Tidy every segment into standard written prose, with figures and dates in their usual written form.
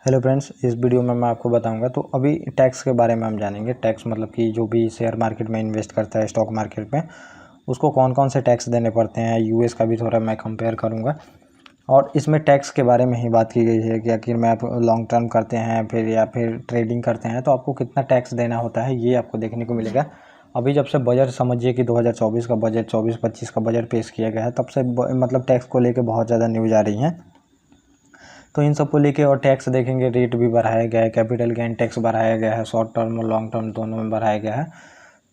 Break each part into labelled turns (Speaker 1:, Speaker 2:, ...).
Speaker 1: Hello friends, इस video में मैं आपको बताऊंगा तो अभी टैक्स के बारे में हम जानेंगे। टैक्स मतलब कि जो भी शेयर मार्केट में इन्वेस्ट करता है स्टॉक मार्केट में, उसको कौन कौन से टैक्स देने पड़ते हैं। यूएस का भी थोड़ा मैं कंपेयर करूंगा और इसमें टैक्स के बारे में ही बात की गई है कि आखिर में आप लॉन्ग टर्म करते हैं फिर ट्रेडिंग करते हैं तो आपको कितना टैक्स देना होता है, ये आपको देखने को मिलेगा। अभी जब से बजट समझिए कि 2024 का बजट 24-25 का बजट पेश किया गया है, तब से मतलब टैक्स को लेकर बहुत ज़्यादा न्यूज़ आ रही हैं। तो इन सबको लेके और टैक्स देखेंगे, रेट भी बढ़ाया गया है, कैपिटल गेन टैक्स बढ़ाया गया है, शॉर्ट टर्म और लॉन्ग टर्म दोनों में बढ़ाया गया है।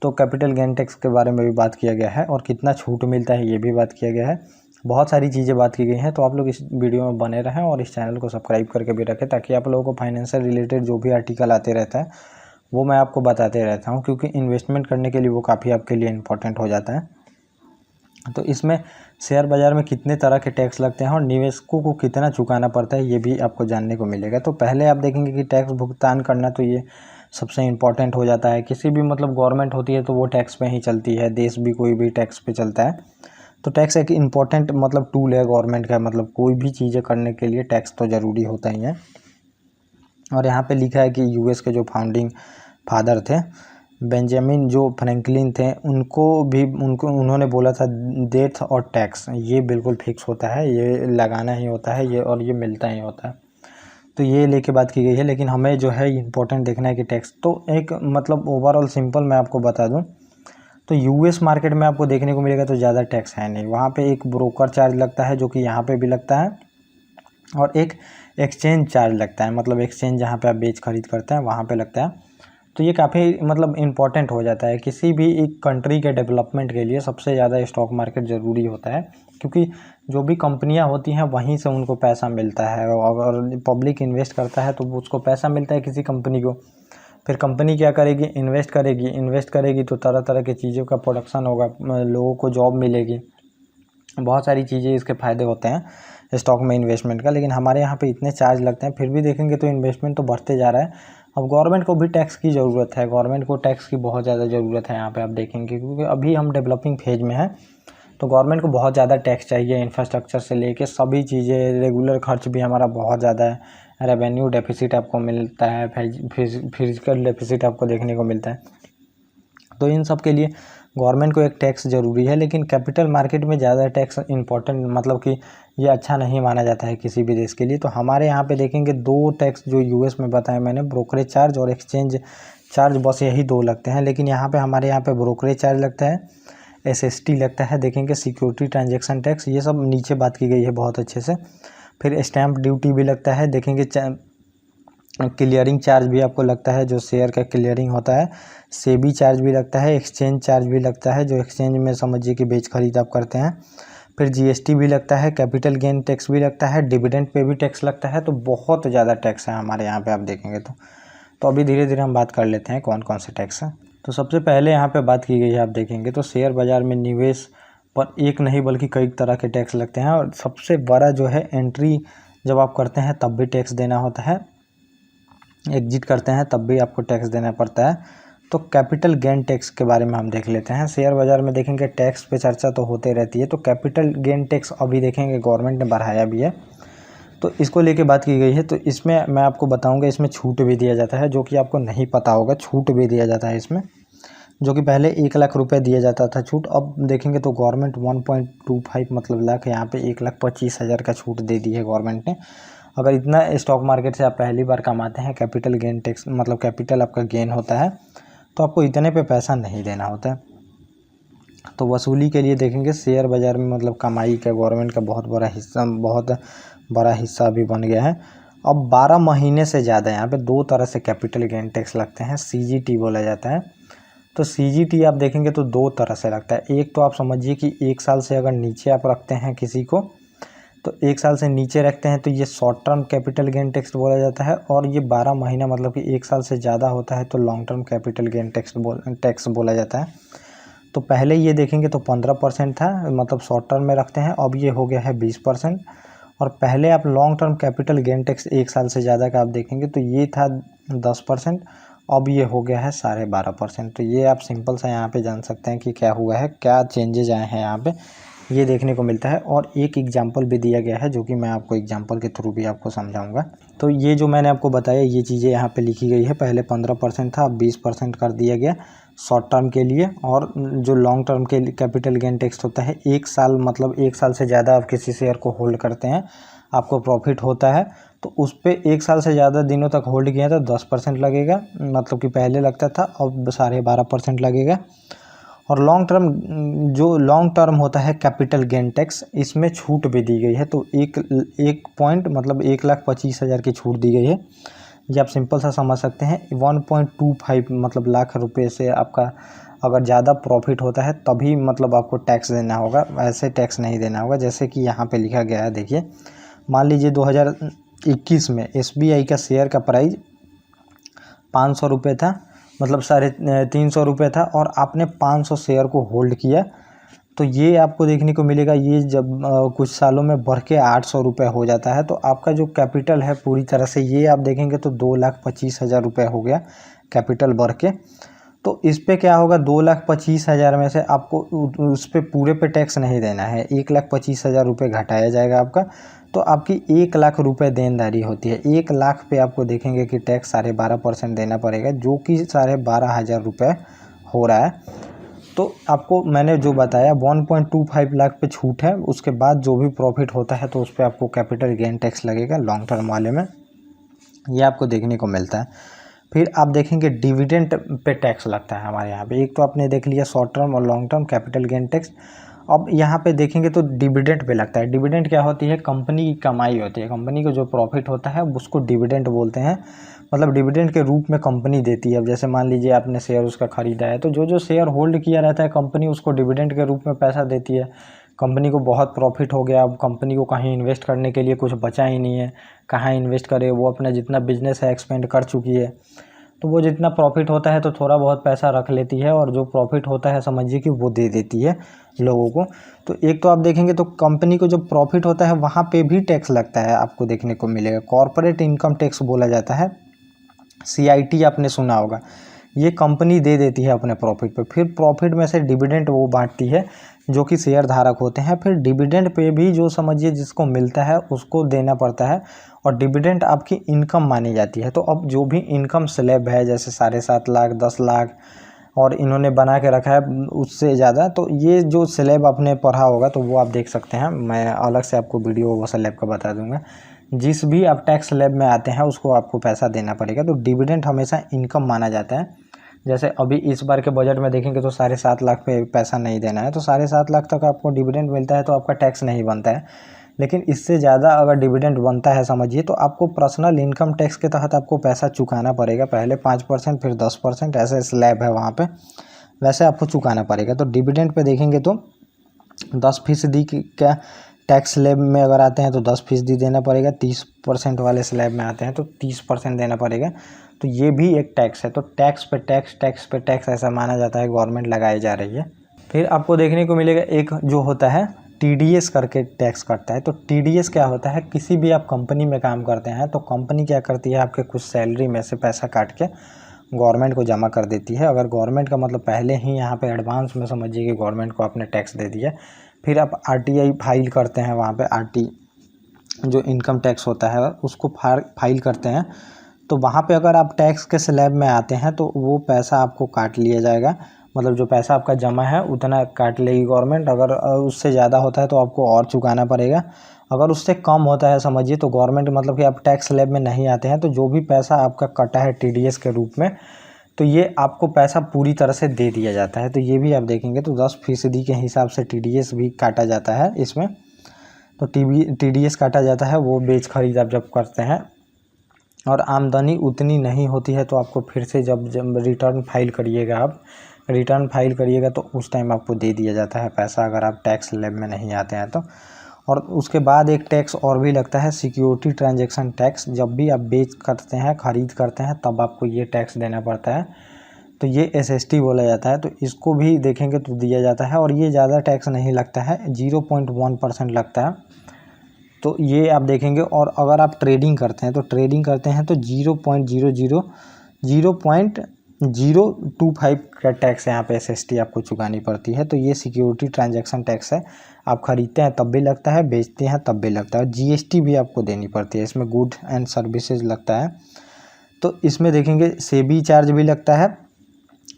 Speaker 1: तो कैपिटल गेन टैक्स के बारे में भी बात किया गया है और कितना छूट मिलता है ये भी बात किया गया है। बहुत सारी चीज़ें बात की गई हैं, तो आप लोग इस वीडियो में बने रहें और इस चैनल को सब्सक्राइब करके भी रखें, ताकि आप लोगों को फाइनेंशियल रिलेटेड जो भी आर्टिकल आते रहता है वो मैं आपको बताते रहता हूँ, क्योंकि इन्वेस्टमेंट करने के लिए वो काफ़ी आपके लिए इम्पोर्टेंट हो जाता है। तो इसमें शेयर बाज़ार में कितने तरह के टैक्स लगते हैं और निवेशकों को कितना चुकाना पड़ता है, ये भी आपको जानने को मिलेगा। तो पहले आप देखेंगे कि टैक्स भुगतान करना, तो ये सबसे इम्पॉर्टेंट हो जाता है। किसी भी मतलब गवर्नमेंट होती है तो वो टैक्स पे ही चलती है, देश भी कोई भी टैक्स पे चलता है। तो टैक्स एक इम्पॉर्टेंट मतलब टूल है गवर्नमेंट का, मतलब कोई भी चीज़ें करने के लिए टैक्स तो ज़रूरी होता ही है। और यहाँ पे लिखा है कि यूएस के जो फाउंडिंग फादर थे बेंजामिन जो फ्रैंकलिन थे, उन्होंने बोला था डेथ और टैक्स ये बिल्कुल फिक्स होता है, ये लगाना ही होता है ये, और ये मिलता ही होता है। तो ये लेके बात की गई है, लेकिन हमें जो है इम्पोर्टेंट देखना है कि टैक्स तो एक मतलब ओवरऑल सिंपल मैं आपको बता दूं तो यूएस मार्केट में आपको देखने को मिलेगा तो ज़्यादा टैक्स है नहीं। वहाँ पे एक ब्रोकर चार्ज लगता है जो कि यहाँ पे भी लगता है, और एक एक्सचेंज चार्ज लगता है, मतलब एक्सचेंज जहाँ पे आप बेच खरीद करते हैं वहाँ पे लगता है। तो ये काफ़ी मतलब इम्पॉर्टेंट हो जाता है। किसी भी एक कंट्री के डेवलपमेंट के लिए सबसे ज़्यादा स्टॉक मार्केट ज़रूरी होता है, क्योंकि जो भी कंपनियां होती हैं वहीं से उनको पैसा मिलता है। और अगर पब्लिक इन्वेस्ट करता है तो उसको पैसा मिलता है किसी कंपनी को। फिर कंपनी क्या करेगी, इन्वेस्ट करेगी तो तरह तरह की चीज़ों का प्रोडक्शन होगा, लोगों को जॉब मिलेगी, बहुत सारी चीज़ें इसके फ़ायदे होते हैं स्टॉक में इन्वेस्टमेंट का। लेकिन हमारे यहाँ पे इतने चार्ज लगते हैं, फिर भी देखेंगे तो इन्वेस्टमेंट तो बढ़ते जा रहा है। अब गवर्नमेंट को भी टैक्स की ज़रूरत है, गवर्नमेंट को टैक्स की बहुत ज़्यादा ज़रूरत है यहाँ पे आप देखेंगे, क्योंकि अभी हम डेवलपिंग फेज में हैं। तो गवर्नमेंट को बहुत ज़्यादा टैक्स चाहिए, इंफ्रास्ट्रक्चर से लेके सभी चीज़ें, रेगुलर खर्च भी हमारा बहुत ज़्यादा है, रेवेन्यू डेफिसिट आपको मिलता है, फिजिकल डेफिसिट आपको देखने को मिलता है। तो इन सब के लिए गवर्नमेंट को एक टैक्स ज़रूरी है। लेकिन कैपिटल मार्केट में ज़्यादा टैक्स इम्पोर्टेंट मतलब कि ये अच्छा नहीं माना जाता है किसी भी देश के लिए। तो हमारे यहाँ पे देखेंगे दो टैक्स जो यूएस में बताया मैंने, ब्रोकरेज चार्ज और एक्सचेंज चार्ज, बस यही दो लगते हैं। लेकिन यहाँ पे हमारे यहाँ पे ब्रोकरेज चार्ज लगता है, एसएसटी लगता है, देखेंगे सिक्योरिटी ट्रांजैक्शन टैक्स, ये सब नीचे बात की गई है बहुत अच्छे से। फिर स्टैंप ड्यूटी भी लगता है, देखेंगे क्लियरिंग चार्ज भी आपको लगता है, जो शेयर का क्लियरिंग होता है, सेबी चार्ज भी लगता है, एक्सचेंज चार्ज भी लगता है, जो एक्सचेंज में समझिए कि बेच खरीद आप करते हैं। फिर जीएसटी भी लगता है, कैपिटल गेन टैक्स भी लगता है, डिविडेंड पे भी टैक्स लगता है। तो बहुत ज़्यादा टैक्स है हमारे यहाँ पे आप देखेंगे तो अभी धीरे धीरे हम बात कर लेते हैं कौन कौन से टैक्स हैं। तो सबसे पहले यहाँ पे बात की गई है, आप देखेंगे तो शेयर बाज़ार में निवेश पर एक नहीं बल्कि कई तरह के टैक्स लगते हैं। और सबसे बड़ा जो है, एंट्री जब आप करते हैं तब भी टैक्स देना होता है, एग्जिट करते हैं तब भी आपको टैक्स देना पड़ता है। तो कैपिटल गेन टैक्स के बारे में हम देख लेते हैं। शेयर बाज़ार में देखेंगे टैक्स पे चर्चा तो होते रहती है, तो कैपिटल गेन टैक्स अभी देखेंगे गवर्नमेंट ने बढ़ाया भी है, तो इसको लेके बात की गई है। तो इसमें मैं आपको बताऊंगा, इसमें छूट भी दिया जाता है, जो कि आपको नहीं पता होगा, छूट भी दिया जाता है इसमें, जो कि पहले 1 लाख रुपये दिया जाता था छूट। अब देखेंगे तो गवर्नमेंट 1.25 मतलब लाख, यहाँ पे 1,25,000 का छूट दे दी है गवर्नमेंट ने। अगर इतना स्टॉक मार्केट से आप पहली बार कमाते हैं, कैपिटल गेन टैक्स मतलब कैपिटल आपका गेन होता है, तो आपको इतने पे पैसा नहीं देना होता है। तो वसूली के लिए देखेंगे शेयर बाज़ार में मतलब कमाई का गवर्नमेंट का बहुत बड़ा हिस्सा भी बन गया है। अब 12 महीने से ज़्यादा यहाँ पे दो तरह से कैपिटल गेन टैक्स लगते हैं, सीजीटी बोला जाता है। तो सीजीटी आप देखेंगे तो दो तरह से लगता है। एक तो आप समझिए कि 1 साल से अगर नीचे आप रखते हैं किसी को, तो 1 साल से नीचे रखते हैं तो ये short term capital gain tax बोला जाता है। और ये 12 महीना मतलब कि 1 साल से ज़्यादा होता है तो long term capital gain tax बोला जाता है। तो पहले ये देखेंगे तो 15% था, मतलब शॉर्ट टर्म में रखते हैं, अब ये हो गया है 20%। और पहले आप long term capital gain tax 1 साल से ज़्यादा का आप देखेंगे तो ये था 10%, अब ये हो गया है 12.5%। तो ये आप सिंपल सा यहाँ पे जान सकते हैं कि क्या हुआ है, क्या चेंजेज आए हैं यहाँ पे, ये देखने को मिलता है। और एक एग्जांपल भी दिया गया है, जो कि मैं आपको एग्जांपल के थ्रू भी आपको समझाऊंगा। तो ये जो मैंने आपको बताया ये चीज़ें यहाँ पे लिखी गई है। पहले 15% था, अब 20% कर दिया गया शॉर्ट टर्म के लिए। और जो लॉन्ग टर्म के कैपिटल गेन टैक्स होता है 1 साल, मतलब 1 साल से ज़्यादा आप किसी शेयर को होल्ड करते हैं, आपको प्रॉफिट होता है तो उस पर 1 साल से ज़्यादा दिनों तक होल्ड किया तो 10% लगेगा, मतलब कि पहले लगता था, अब 12.5% लगेगा। और लॉन्ग टर्म होता है कैपिटल गेन टैक्स, इसमें छूट भी दी गई है। तो एक पॉइंट मतलब 1,25,000 की छूट दी गई है। ये आप सिंपल सा समझ सकते हैं। 1.25 मतलब लाख रुपए से आपका अगर ज़्यादा प्रॉफिट होता है तभी मतलब आपको टैक्स देना होगा, ऐसे टैक्स नहीं देना होगा। जैसे कि यहाँ पे लिखा गया है, देखिए मान लीजिए 2021 में SBI का शेयर का प्राइस 500 रुपये था, मतलब 350 रुपये था, और आपने 500 शेयर को होल्ड किया तो ये आपको देखने को मिलेगा, ये जब कुछ सालों में बढ़ के 800 रुपये हो जाता है तो आपका जो कैपिटल है पूरी तरह से, ये आप देखेंगे तो 2,25,000 रुपये हो गया कैपिटल बढ़ के। तो इस पे क्या होगा, 2,25,000 में से आपको उस पे पूरे पे टैक्स नहीं देना है, 1,25,000 रुपये घटाया जाएगा आपका। तो आपकी 1 लाख रुपये देनदारी होती है। 1 लाख पे आपको देखेंगे कि टैक्स 12.5% देना पड़ेगा, जो कि 12,500 रुपये हो रहा है। तो आपको मैंने जो बताया 1.25 लाख पे छूट है, उसके बाद जो भी प्रॉफिट होता है तो उस पर आपको कैपिटल गेन टैक्स लगेगा लॉन्ग टर्म वाले में, ये आपको देखने को मिलता है। फिर आप देखेंगे डिविडेंड पे टैक्स लगता है हमारे यहाँ पे। एक तो आपने देख लिया शॉर्ट टर्म और long term capital gain tax. अब यहाँ पे देखेंगे तो डिविडेंड पे लगता है। डिविडेंड क्या होती है, कंपनी की कमाई होती है, कंपनी को जो प्रॉफिट होता है उसको डिविडेंड बोलते हैं। मतलब डिविडेंड के रूप में कंपनी देती है। अब जैसे मान लीजिए आपने शेयर उसका खरीदा है, तो जो शेयर होल्ड किया रहता है कंपनी उसको डिविडेंड के रूप में पैसा देती है। कंपनी को बहुत प्रॉफिट हो गया, अब कंपनी को कहीं इन्वेस्ट करने के लिए कुछ बचा ही नहीं है, कहाँ इन्वेस्ट करे, वो अपना जितना बिजनेस है एक्सपेंड कर चुकी है। तो वो जितना प्रॉफिट होता है तो थोड़ा बहुत पैसा रख लेती है, और जो प्रॉफिट होता है समझिए कि वो दे देती है लोगों को। तो एक तो आप देखेंगे तो कंपनी को जो प्रॉफिट होता है वहाँ पे भी टैक्स लगता है, आपको देखने को मिलेगा। कॉर्पोरेट इनकम टैक्स बोला जाता है, CIT आपने सुना होगा। ये कंपनी दे देती है अपने प्रॉफिट पे, फिर प्रॉफिट में से डिविडेंड वो बांटती है जो कि शेयर धारक होते हैं। फिर डिविडेंड पे भी जो समझिए जिसको मिलता है उसको देना पड़ता है, और डिविडेंड आपकी इनकम मानी जाती है। तो अब जो भी इनकम स्लैब है, जैसे 7.5 लाख, 10 लाख, और इन्होंने बना के रखा है उससे ज़्यादा, तो ये जो स्लैब आपने पढ़ा होगा तो वो आप देख सकते हैं। मैं अलग से आपको वीडियो वो स्लैब का बता दूंगा। जिस भी आप टैक्स स्लैब में आते हैं उसको आपको पैसा देना पड़ेगा। तो डिविडेंड हमेशा इनकम माना जाता है। जैसे अभी इस बार के बजट में देखेंगे तो 7.5 लाख पे पैसा नहीं देना है, तो 7.5 लाख तक आपको डिविडेंड मिलता है तो आपका टैक्स नहीं बनता है। लेकिन इससे ज़्यादा अगर डिविडेंड बनता है समझिए, तो आपको पर्सनल इनकम टैक्स के तहत आपको पैसा चुकाना पड़ेगा। पहले 5%, फिर 10%, ऐसे स्लैब है वहाँ पे, वैसे आपको चुकाना पड़ेगा। तो डिविडेंड पे देखेंगे तो 10% का टैक्स स्लैब में अगर आते हैं तो 10% देना पड़ेगा, 30% वाले स्लैब में आते हैं तो 30% देना पड़ेगा। तो ये भी एक टैक्स है। तो टैक्स पे टैक्स, टैक्स पे टैक्स, ऐसा माना जाता है गवर्नमेंट लगाई जा रही है। फिर आपको देखने को मिलेगा एक जो होता है TDS करके टैक्स करता है। तो TDS क्या होता है, किसी भी आप कंपनी में काम करते हैं तो कंपनी क्या करती है, आपके कुछ सैलरी में से पैसा काट के गवर्नमेंट को जमा कर देती है। अगर गवर्नमेंट का मतलब पहले ही यहाँ पे एडवांस में समझिए कि गवर्नमेंट को आपने टैक्स दे दिया, फिर आप RTI फाइल करते हैं, वहाँ पे RT जो इनकम टैक्स होता है उसको फाइल करते हैं। तो वहाँ पे अगर आप टैक्स के स्लैब में आते हैं तो वो पैसा आपको काट लिया जाएगा। मतलब जो पैसा आपका जमा है उतना काट लेगी गवर्नमेंट। अगर उससे ज़्यादा होता है तो आपको और चुकाना पड़ेगा। अगर उससे कम होता है समझिए तो गवर्नमेंट, मतलब कि आप टैक्स स्लैब में नहीं आते हैं, तो जो भी पैसा आपका कटा है TDS के रूप में, तो ये आपको पैसा पूरी तरह से दे दिया जाता है। तो ये भी आप देखेंगे तो 10% के हिसाब से TDS भी काटा जाता है इसमें। तो TDS काटा जाता है, वो बेच खरीद आप जब करते हैं और आमदनी उतनी नहीं होती है तो आपको फिर से जब रिटर्न फाइल करिएगा, आप रिटर्न फाइल करिएगा तो उस टाइम आपको दे दिया जाता है पैसा, अगर आप टैक्स स्लैब में नहीं आते हैं तो। और उसके बाद एक टैक्स और भी लगता है, सिक्योरिटी ट्रांजैक्शन टैक्स। जब भी आप बेच करते हैं, ख़रीद करते हैं, तब आपको ये टैक्स देना पड़ता है। तो ये SST बोला जाता है। तो इसको भी देखेंगे तो दिया जाता है, और ये ज़्यादा टैक्स नहीं लगता है, 0.1% लगता है। तो ये आप देखेंगे। और अगर आप ट्रेडिंग करते हैं तो 0.00 025 का टैक्स यहाँ पे SST आपको चुकानी पड़ती है। तो ये सिक्योरिटी ट्रांजैक्शन टैक्स है, आप खरीदते हैं तब भी लगता है, बेचते हैं तब भी लगता है। GST भी आपको देनी पड़ती है, इसमें गुड एंड सर्विसेज लगता है। तो इसमें देखेंगे सेबी चार्ज भी लगता है,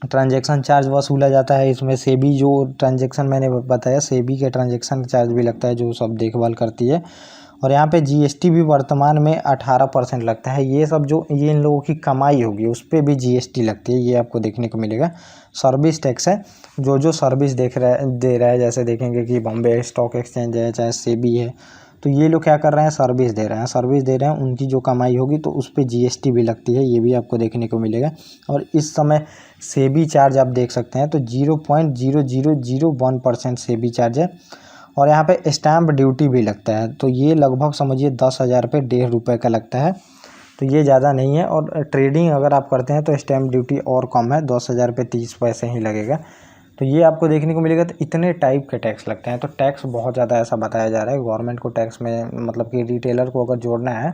Speaker 1: ट्रांजैक्शन चार्ज वसूला जाता है इसमें। सेबी जो ट्रांजैक्शन मैंने बताया, सेबी के ट्रांजैक्शन चार्ज भी लगता है जो सब देखभाल करती है। और यहाँ पे GST भी वर्तमान में 18% लगता है। ये सब जो ये इन लोगों की कमाई होगी उस पर भी GST लगती है, ये आपको देखने को मिलेगा। सर्विस टैक्स है, जो सर्विस दे रहा है, जैसे देखेंगे कि बॉम्बे स्टॉक एक्सचेंज है, चाहे सेबी है, तो ये लोग क्या कर रहे हैं, सर्विस दे रहे हैं, उनकी जो कमाई होगी तो उस पर GST भी लगती है, ये भी आपको देखने को मिलेगा। और इस समय सेबी चार्ज आप देख सकते हैं तो 0.0001% सेबी चार्ज है। और यहाँ पे स्टैम्प ड्यूटी भी लगता है, तो ये लगभग समझिए 10,000 पे ₹1.5 का लगता है, तो ये ज़्यादा नहीं है। और ट्रेडिंग अगर आप करते हैं तो स्टैम्प ड्यूटी और कम है, 10,000 पे 30 पैसे ही लगेगा। तो ये आपको देखने को मिलेगा। तो इतने टाइप के टैक्स लगते हैं, तो टैक्स बहुत ज़्यादा ऐसा बताया जा रहा है। गवर्नमेंट को टैक्स में मतलब कि रिटेलर को अगर जोड़ना है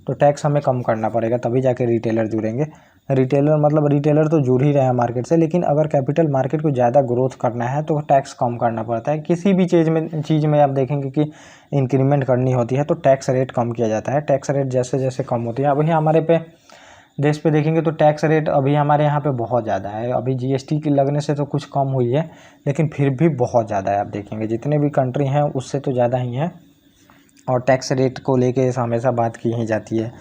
Speaker 1: तो टैक्स हमें कम करना पड़ेगा, तभी जाके रिटेलर जुड़ेंगे। रिटेलर तो जुड़ ही रहे हैं मार्केट से, लेकिन अगर कैपिटल मार्केट को ज़्यादा ग्रोथ करना है तो टैक्स कम करना पड़ता है। किसी भी चीज़ में आप देखेंगे कि इंक्रीमेंट करनी होती है तो टैक्स रेट कम किया जाता है। टैक्स रेट जैसे जैसे कम होती है, अभी हमारे देश पे देखेंगे तो टैक्स रेट अभी हमारे यहाँ पे बहुत ज़्यादा है। अभी GST की लगने से तो कुछ कम हुई है, लेकिन फिर भी बहुत ज़्यादा है। आप देखेंगे जितने भी कंट्री हैं उससे तो ज़्यादा ही है, और टैक्स रेट को लेके हमेशा बात की ही जाती है।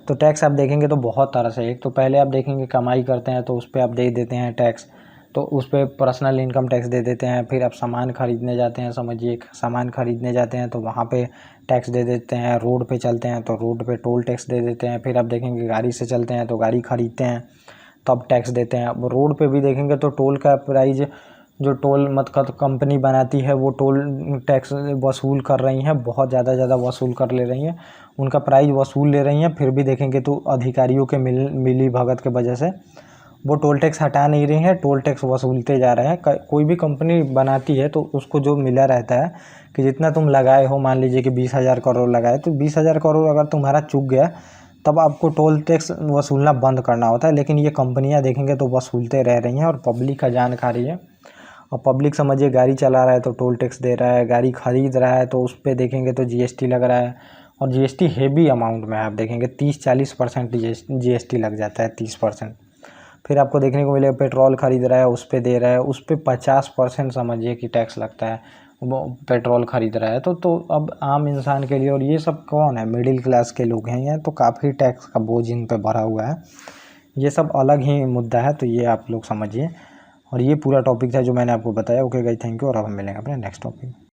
Speaker 1: तो टैक्स आप देखेंगे तो बहुत तरह से, एक तो पहले आप देखेंगे कमाई करते हैं तो उस पर आप दे देते हैं टैक्स, तो उस पर पर्सनल इनकम टैक्स दे देते हैं। फिर आप सामान खरीदने जाते हैं, समझिए सामान खरीदने जाते हैं तो वहाँ पे टैक्स दे देते हैं। रोड पे चलते हैं तो रोड पे टोल टैक्स दे देते हैं। फिर आप देखेंगे गाड़ी से चलते हैं तो गाड़ी खरीदते हैं तब टैक्स देते हैं। अब रोड पे भी देखेंगे तो टोल का प्राइस, जो टोल मतलब कंपनी बनाती है वो टोल टैक्स वसूल कर रही हैं, बहुत ज़्यादा वसूल कर ले रही हैं, उनका प्राइस वसूल ले रही हैं। फिर भी देखेंगे तो अधिकारियों के मिली भगत के वजह से वो टोल टैक्स हटा नहीं रही हैं, टोल टैक्स वसूलते जा रहे हैं। कोई भी कंपनी बनाती है तो उसको जो मिला रहता है कि जितना तुम लगाए हो, मान लीजिए कि 20,000 करोड़ लगाए, तो 20,000 करोड़ अगर तुम्हारा चूक गया तब आपको टोल टैक्स वसूलना बंद करना होता है। लेकिन ये कंपनियां देखेंगे तो वसूलते रह रही हैं और पब्लिक का जान खा रही है। और पब्लिक समझिए गाड़ी चला रहा है तो टोल टैक्स दे रहा है, गाड़ी खरीद रहा है तो उस पर देखेंगे तो GST लग रहा है। और GST हेवी अमाउंट में आप देखेंगे 30-40% GST लग जाता है, 30%। फिर आपको देखने को मिलेगा पेट्रोल खरीद रहा है उस पर दे रहा है, उस पर 50% समझिए कि टैक्स लगता है, वो पेट्रोल खरीद रहा है। तो अब आम इंसान के लिए, और ये सब कौन है, मिडिल क्लास के लोग हैं ये, तो काफ़ी टैक्स का बोझ इन पर भरा हुआ है। ये सब अलग ही मुद्दा है, तो ये आप लोग समझिए। और ये पूरा टॉपिक था जो मैंने आपको बताया। ओके गाइस, थैंक यू, और अब हम मिलेंगे अपने नेक्स्ट टॉपिक।